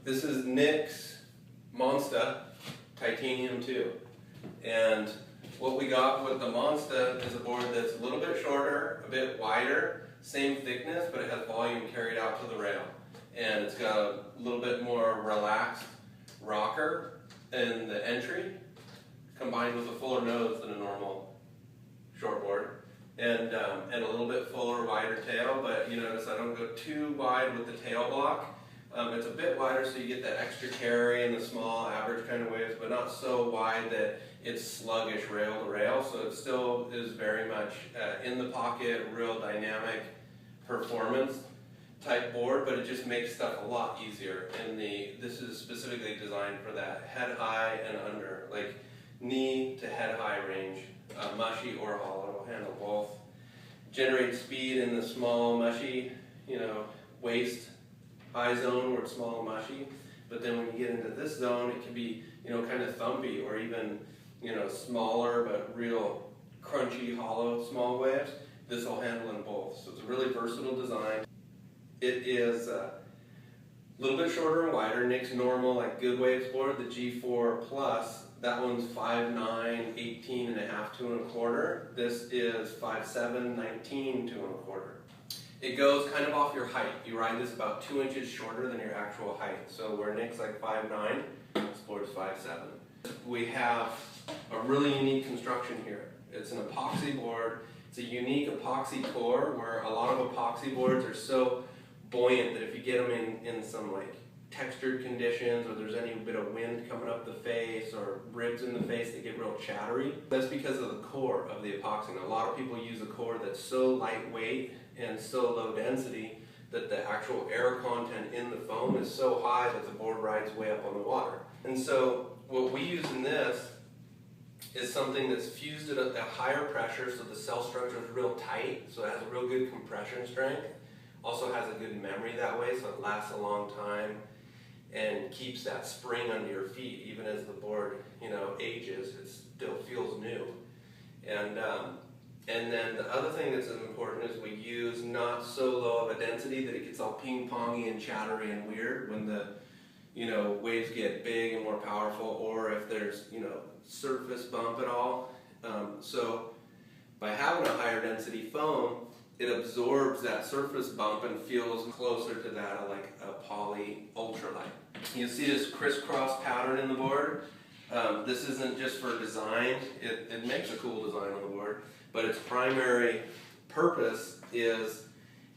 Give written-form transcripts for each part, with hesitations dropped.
This is Nick's Monsta Titanium 2. And what we got with the Monsta is a board that's a little bit shorter, a bit wider, same thickness, but it has volume carried out to the rail. And it's got a little bit more relaxed rocker in the entry, combined with a fuller nose than a normal shortboard. And a little bit fuller, wider tail, but you notice I don't go too wide with the tail block. It's a bit wider so you get that extra carry and the small average kind of waves, but not so wide that it's sluggish rail to rail. So it still is very much in the pocket, real dynamic performance type board, but it just makes stuff a lot easier. And this is specifically designed for that head high and under, like knee to head high range, mushy or hollow. It'll handle both. Generate speed in the small mushy, waist high zone where it's small and mushy. But then when you get into this zone, it can be, kind of thumpy or even, smaller but real crunchy, hollow, small waves. This will handle in both. So it's a really versatile design. It is a little bit shorter and wider. Nick's normal, like good waves board, the G4 Plus, that one's 5'9", 18 and a half, 2 1/4. This is 5'7", 19, 2 1/4. It goes kind of off your height. You ride this about 2 inches shorter than your actual height. So where Nick's like 5'9", this board's 5'7". We have a really unique construction here. It's an epoxy board. It's a unique epoxy core where a lot of epoxy boards are so buoyant that if you get them in some like textured conditions or there's any bit of wind coming up the face or ribs in the face, they get real chattery. That's because of the core of the epoxy. And a lot of people use a core that's so lightweight and so low density that the actual air content in the foam is so high that the board rides way up on the water. And so what we use in this is something that's fused at a higher pressure, so the cell structure is real tight, so it has a real good compression strength. Also has a good memory that way, so it lasts a long time and keeps that spring under your feet. Even as the board, ages, it still feels new. And then the other thing that's important is we use not so low of a density that it gets all ping-pongy and chattery and weird when the waves get big and more powerful, or if there's surface bump at all. So by having a higher density foam, it absorbs that surface bump and feels closer to that of like a poly ultralight. You see this crisscross pattern in the board. This isn't just for design. It makes a cool design on the board, but its primary purpose is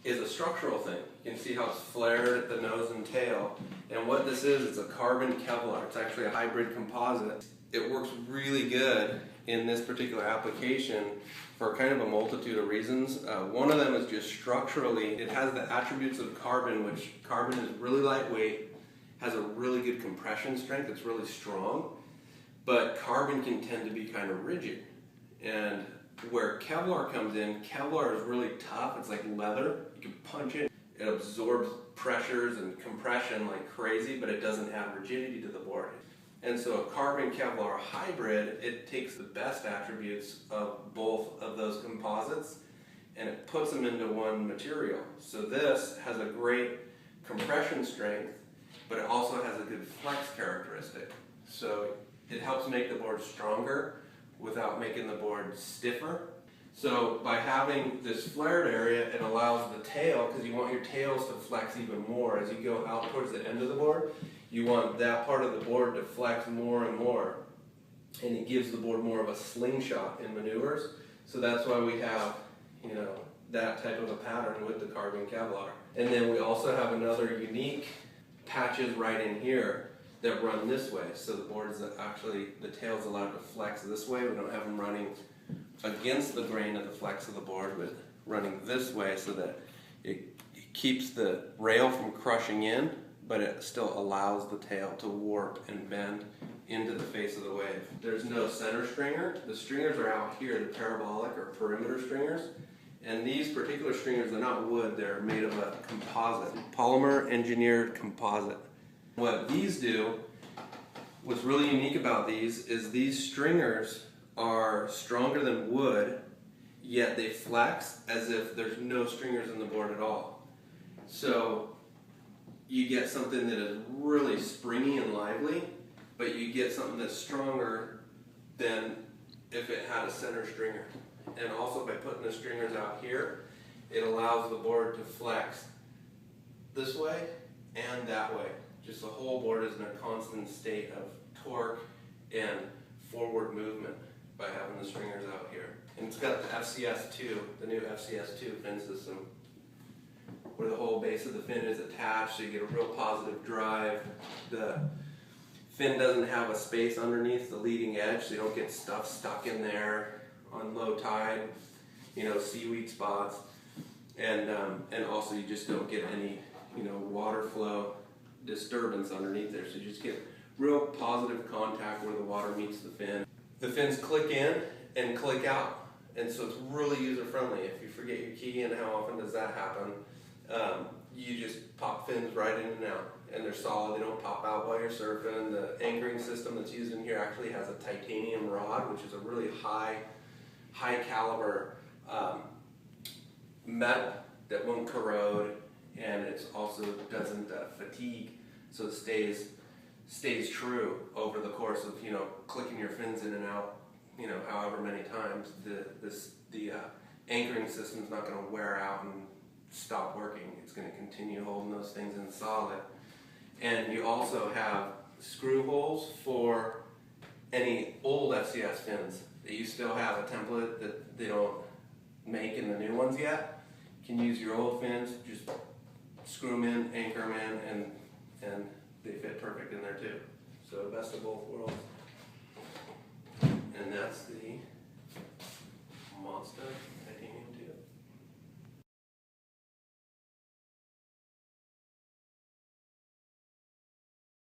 a structural thing. You can see how it's flared at the nose and tail. And what this is, it's a carbon Kevlar. It's actually a hybrid composite. It works really good in this particular application for kind of a multitude of reasons. One of them is just structurally, it has the attributes of carbon, which carbon is really lightweight, has a really good compression strength, it's really strong, but carbon can tend to be kind of rigid. And where Kevlar comes in, Kevlar is really tough, it's like leather, you can punch it, it absorbs pressures and compression like crazy, but it doesn't add rigidity to the board. And so a carbon Kevlar hybrid, it takes the best attributes of both of those composites and it puts them into one material. So this has a great compression strength, but it also has a good flex characteristic. So it helps make the board stronger without making the board stiffer. So by having this flared area, it allows the tail, because you want your tails to flex even more as you go out towards the end of the board. You want that part of the board to flex more and more, and it gives the board more of a slingshot in maneuvers. So that's why we have, that type of a pattern with the carbon Kevlar. And then we also have another unique patches right in here that run this way. So the board is actually, the tail is allowed to flex this way. We don't have them running against the grain of the flex of the board, but running this way so that it keeps the rail from crushing in, but it still allows the tail to warp and bend into the face of the wave. There's no center stringer. The stringers are out here, the parabolic or perimeter stringers. And these particular stringers, they're not wood, they're made of a composite, polymer engineered composite. What these do, what's really unique about these is these stringers are stronger than wood, yet they flex as if there's no stringers in the board at all. So you get something that is really springy and lively, but you get something that's stronger than if it had a center stringer. And also by putting the stringers out here, it allows the board to flex this way and that way. Just the whole board is in a constant state of torque and forward movement by having the stringers out here. And it's got the FCS2, the new FCS2 fin system, where the whole base of the fin is attached, so you get a real positive drive. The fin doesn't have a space underneath the leading edge, so you don't get stuff stuck in there on low tide, you know, seaweed spots. And also you just don't get any, you know, water flow disturbance underneath there, so you just get real positive contact where the water meets the fin. The fins click in and click out, and so it's really user friendly. If you forget your key, and how often does that happen, you just pop fins right in and out, and they're solid. They don't pop out while you're surfing. The anchoring system that's used in here actually has a titanium rod, which is a really high caliber metal that won't corrode, and it also doesn't fatigue, so it stays true over the course of, you know, clicking your fins in and out, you know, however many times. The anchoring system is not going to wear out and stop working. It's going to continue holding those things in solid. And you also have screw holes for any old FCS fins that you still have a template that they don't make in the new ones yet. You can use your old fins, just screw them in, anchor them in, and they fit perfect in there too. So best of both worlds. And that's the Monsta.